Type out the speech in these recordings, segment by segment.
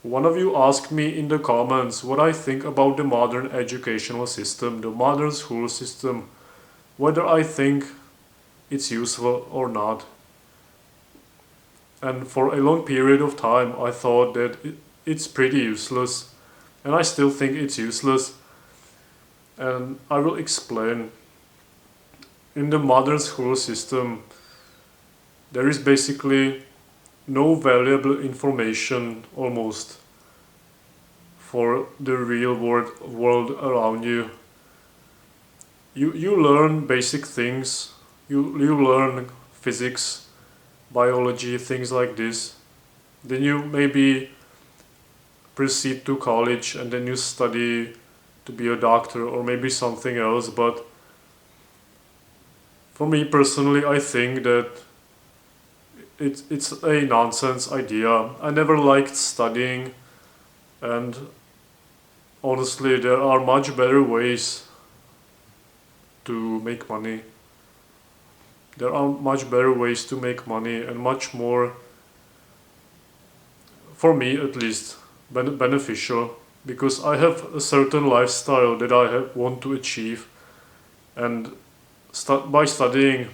One of you asked me in the comments what I think about the modern educational system, the modern school system, whether I think it's useful or not. And for a long period of time I thought that it's pretty useless, and I still think it's useless, and I will explain. In the modern school system, there is basically no valuable information almost for the real world around you. You learn basic things, you learn physics, biology, things like this. Then you maybe proceed to college and then you study to be a doctor or maybe something else. But for me personally, I think that it's a nonsense idea. I never liked studying, and honestly there are much better ways to make money. There are much better ways to make money and much more, for me at least, beneficial, because I have a certain lifestyle that want to achieve. And by studying,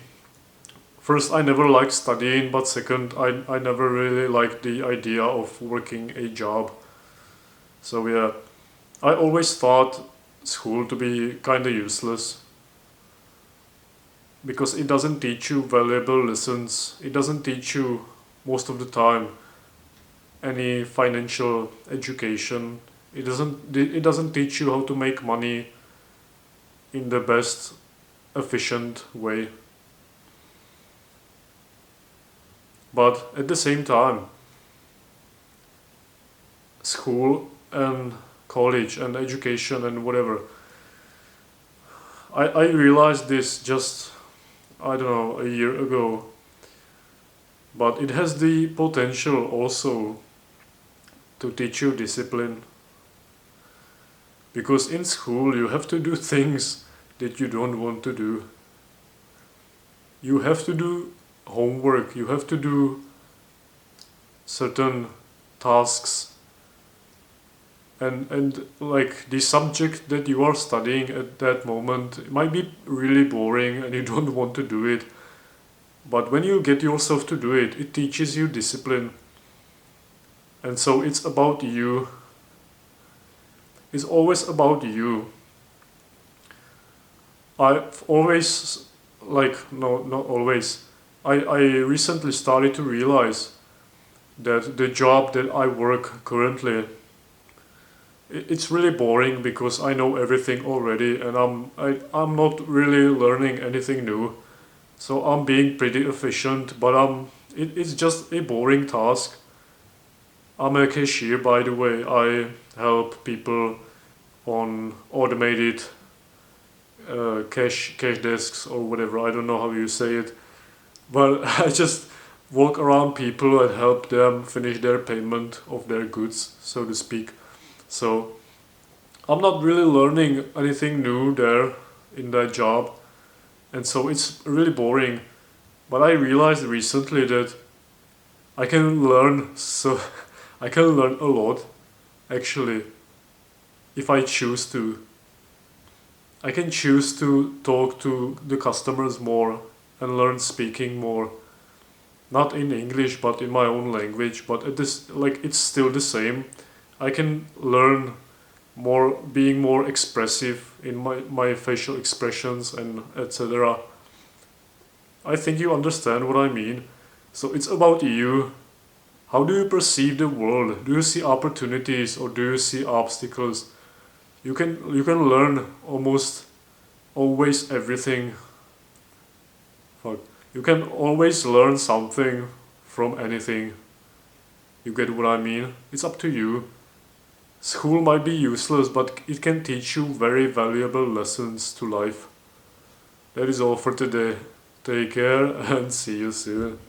first I never liked studying, but second I never really liked the idea of working a job. So yeah, I always thought school to be kinda useless, because it doesn't teach you valuable lessons. It doesn't teach you most of the time any financial education. It doesn't teach you how to make money in the best efficient way. But at the same time, school and college and education and whatever, I realized this just, I don't know, a year ago, but it has the potential also to teach you discipline. Because in school you have to do things that you don't want to do. You have to do homework, you have to do certain tasks, and like the subject that you are studying at that moment, it might be really boring and you don't want to do it. But when you get yourself to do it, it teaches you discipline. And so it's about you. It's always about you. I've always, like, no, not always. I recently started to realize that the job that I work currently, it's really boring because I know everything already, and I'm not really learning anything new. So I'm being pretty efficient, but it's just a boring task. I'm a cashier, by the way. I help people on automated cash desks or whatever. I don't know how you say it, but I just walk around people and help them finish their payment of their goods, so to speak. So I'm not really learning anything new there in that job, and so it's really boring. But I realized recently that I can learn so I can learn a lot, actually, if I choose to. I can choose to talk to the customers more and learn speaking more, not in English but in my own language. But it is like it's still the same. I can learn more, being more expressive in my facial expressions and etc. I think you understand what I mean. So it's about you. How do you perceive the world? Do you see opportunities or do you see obstacles? You can learn almost always everything. Fuck. You can always learn something from anything. You get what I mean? It's up to you. School might be useless, but it can teach you very valuable lessons to life. That is all for today. Take care and see you soon.